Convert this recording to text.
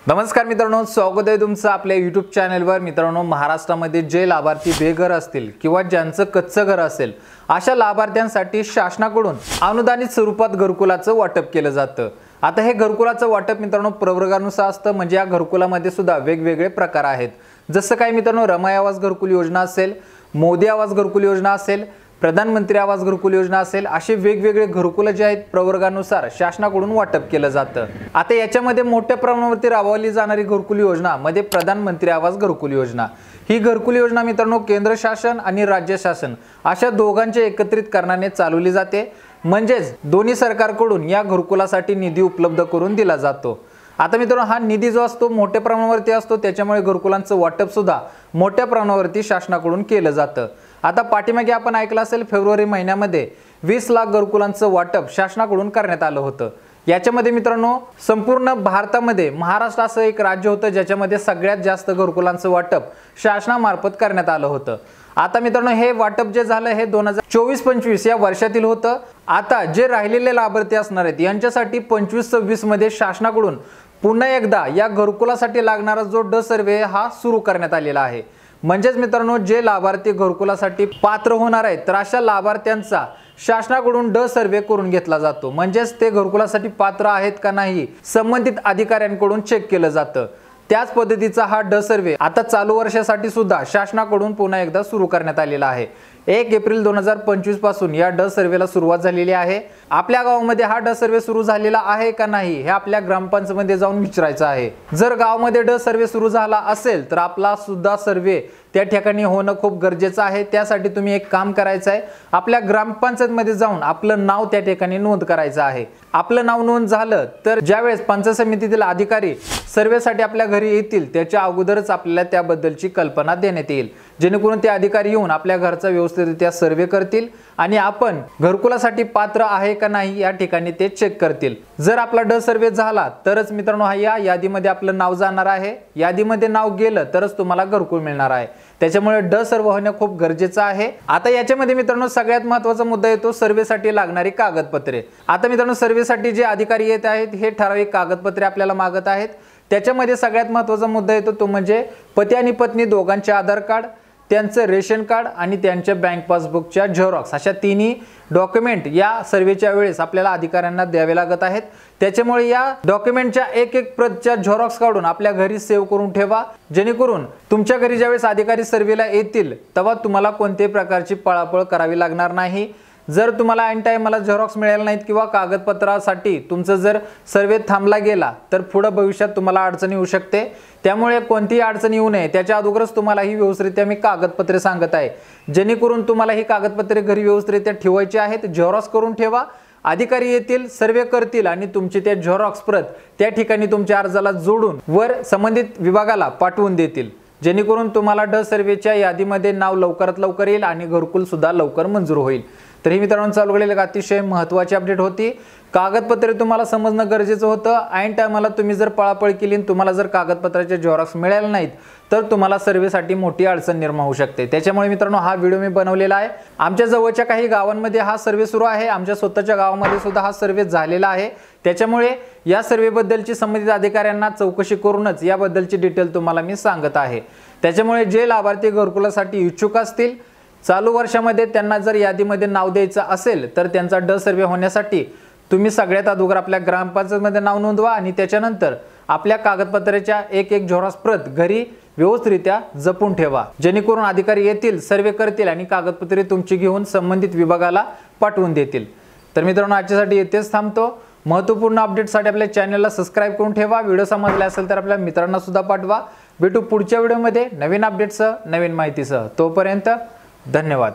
नमस्कार मित्रांनो, स्वागत आहे तुमचं आपल्या YouTube चॅनलवर। मित्रांनो, महाराष्ट्रामध्ये जे लाभार्थी बेघर असतील किंवा ज्यांचं कच्चं घर असेल अशा लाभार्थ्यांसाठी शासनाकडून अनुदानित स्वरूपात घरकुलाचं वाटप केलं जातं। आता हे घरकुलाचं वाटप मित्रांनो प्रवर्गानुसार असतं, म्हणजे या घरकुलामध्ये सुद्धा वेगवेगळे प्रकार आहेत। जसं काय मित्रांनो, रमाई आवास घरकुल योजना असेल, मोदी आवास घरकुल योजना असेल, प्रधानमंत्री आवास घरकुल योजना असेल, असे वेगवेगळे घरकुल जे आहेत प्रवर्गानुसार शासनाकडून वाटप केलं जातं। आता याच्यामध्ये मोठ्या प्रमाणावरती राबवली जाणारी घरकुल योजना मध्ये प्रधानमंत्री आवास घरकुल योजना। ही घरकुल योजना मित्रांनो केंद्र शासन आणि राज्य शासन अशा दोघांचे एकत्रित करण्याने चालवली जाते, म्हणजेच दोन्ही सरकारकडून या घरकुलासाठी निधी उपलब्ध करून दिला जातो। आता मित्रांनो, हा निधी जो असतो मोठ्या प्रमाणावरती असतो, त्याच्यामुळे घरकुलांचं वाटप सुद्धा मोठ्या प्रमाणावरती शासनाकडून केलं जातं। आता पाठीमागे आपण ऐकलं असेल, फेब्रुवारी महिन्यामध्ये 20 लाख घरकुलांचं वाटप शासनाकडून करण्यात आलं होतं। याच्यामध्ये मित्रांनो संपूर्ण भारतामध्ये महाराष्ट्र असं एक राज्य होतं ज्याच्यामध्ये सगळ्यात जास्त घरकुलांचं वाटप शासनामार्फत करण्यात आलं होतं। आता मित्रांनो, हे वाटप जे झालं हे 2024-25 या वर्षातील होतं। आता जे राहिलेले लाभार्थी असणार आहेत यांच्यासाठी 25-26 मध्ये शासनाकडून पुन्हा एकदा या घरकुलासाठी लागणारा जो ड सर्वे हा सुरू करण्यात आलेला आहे। म्हणजेच मित्रांनो, जे लाभार्थी घरकुलासाठी पात्र होणार आहेत तर अशा लाभार्थ्यांचा शासनाकडून ड सर्वे करून घेतला जातो, म्हणजेच ते घरकुलासाठी पात्र आहेत का नाही संबंधित अधिकाऱ्यांकडून चेक केलं जातं। त्याच पद्धतीचा हा ड सर्वे आता चालू वर्षासाठी सुद्धा शासनाकडून पुन्हा एकदा सुरू करण्यात आलेला आहे। 1 एप्रिल 2025 पासून या ड सर्वेला सुरुवात झालेली आहे। आपल्या गावामध्ये हा ड सर्वे सुरू झालेला आहे का नाही हे आपल्या ग्रामपंचायतीमध्ये जाऊन विचारायचं आहे। जर गावामध्ये ड सर्वे सुरू झाला असेल तर आपला सुद्धा सर्वे त्या ठिकाणी होणं खूप गरजेचं आहे। त्यासाठी तुम्ही एक काम करायचं आहे, आपल्या ग्रामपंचायतीमध्ये जाऊन आपलं नाव त्या ठिकाणी नोंद करायचं आहे। आपलं नाव नोंद झालं तर ज्यावेळेस पंचायत समितीतील अधिकारी सर्वेसाठी आपल्या घरी येतील त्याच्या अगोदरच आपल्याला त्याबद्दलची कल्पना देण्यात येईल, जेणेकरून ते अधिकारी येऊन आपल्या घरचा व्यवस्थितरित्या सर्वे करतील आणि आपण घरकुलासाठी पात्र आहे का नाही या ठिकाणी ते चेक करतील। जर आपला ड सर्वे झाला तरच मित्रांनो हा या यादीमध्ये आपलं नाव जाणार आहे। यादीमध्ये नाव गेलं तरच तुम्हाला घरकुल मिळणार आहे। त्याच्यामुळे ड सर्वे होणे खूप गरजेचं आहे। आता याच्यामध्ये मित्रांनो सगळ्यात महत्त्वाचा मुद्दा येतो सर्वेसाठी लागणारी कागदपत्रे। आता मित्रांनो, सर्वेसाठी जे अधिकारी येत आहेत हे ठराविक कागदपत्रे आपल्याला मागत आहेत। त्याच्यामध्ये सगळ्यात महत्त्वाचा मुद्दा येतो तो म्हणजे पती आणि पत्नी दोघांचे आधार कार्ड, त्यांचं रेशन कार्ड आणि त्यांच्या बँक पासबुकच्या झेरॉक्स अशा तिन्ही डॉक्युमेंट या सर्वेच्या वेळेस आपल्याला अधिकाऱ्यांना द्यावे लागत आहेत। त्याच्यामुळे या डॉक्युमेंटच्या एक प्रतच्या झेरॉक्स काढून आपल्या घरी सेव्ह करून ठेवा, जेणेकरून तुमच्या घरी ज्यावेळेस अधिकारी सर्वेला येतील तेव्हा तुम्हाला कोणत्याही प्रकारची पळापळ करावी लागणार नाही। जर तुम्हाला ऐन टाइमला झेरॉक्स मिळाले नाहीत किंवा कागदपत्रासाठी तुमचं जर सर्वे थांबला गेला तर पुढे भविष्यात तुम्हाला अडचण येऊ शकते। त्यामुळे कोणतीही अडचण येऊ नये त्याच्या अगोदरच तुम्हाला ही व्यवस्थितरित्या मी कागदपत्रे सांगत आहे, जेणेकरून तुम्हाला ही कागदपत्रे घरी व्यवस्थितरित्या ठेवायची आहेत। झेरॉक्स करून ठेवा, अधिकारी येतील सर्वे करतील आणि तुमची ते झेरॉक्स प्रत त्या ठिकाणी तुमच्या अर्जाला जोडून वर संबंधित विभागाला पाठवून देतील, जेणेकरून तुम्हाला ड सर्वेच्या यादीमध्ये नाव लवकरात लवकर येईल आणि घरकुल सुद्धा लवकर मंजूर होईल। तर ही मित्रांनो चालू केलेली एक अतिशय महत्त्वाची अपडेट होती। कागदपत्रे तुम्हाला समजणं गरजेचं होतं। ऐन टायमाला तुम्ही जर पळापळ केली आणि तुम्हाला जर कागदपत्राचे झेरॉक्स मिळाले नाहीत तर तुम्हाला सर्वेसाठी मोठी अडचण निर्माण होऊ शकते। त्याच्यामुळे मित्रांनो हा व्हिडिओ मी बनवलेला आहे। आमच्या जवळच्या काही गावांमध्ये हा सर्वे सुरू आहे, आमच्या स्वतःच्या गावामध्ये सुद्धा हा सर्वे झालेला आहे। त्याच्यामुळे या सर्वेबद्दलची संबंधित अधिकाऱ्यांना चौकशी करूनच याबद्दलची डिटेल तुम्हाला मी सांगत आहे। त्याच्यामुळे जे लाभार्थी घरकुलासाठी इच्छुक असतील चालू वर्षामध्ये त्यांना जर यादीमध्ये नाव द्यायचं असेल तर त्यांचा ड सर्वे होण्यासाठी तुम्ही सगळ्यात अगोदर आपल्या ग्रामपंचायतीमध्ये नाव नोंदवा आणि त्याच्यानंतर आपल्या कागदपत्राच्या एक झेरॉक्स प्रत घरी व्यवस्थितरित्या जपून ठेवा, जेणेकरून अधिकारी येतील सर्वे करतील आणि कागदपत्रे तुमची घेऊन संबंधित विभागाला पाठवून देतील। तर मित्रांनो आजच्यासाठी येथेच थांबतो। महत्त्वपूर्ण अपडेटसाठी आपल्या चॅनलला सबस्क्राइब करून ठेवा। व्हिडिओ समजला असेल तर आपल्या मित्रांना सुद्धा पाठवा। भेटू पुढच्या व्हिडिओमध्ये नवीन अपडेटसह नवीन माहितीसह। तोपर्यंत धन्यवाद।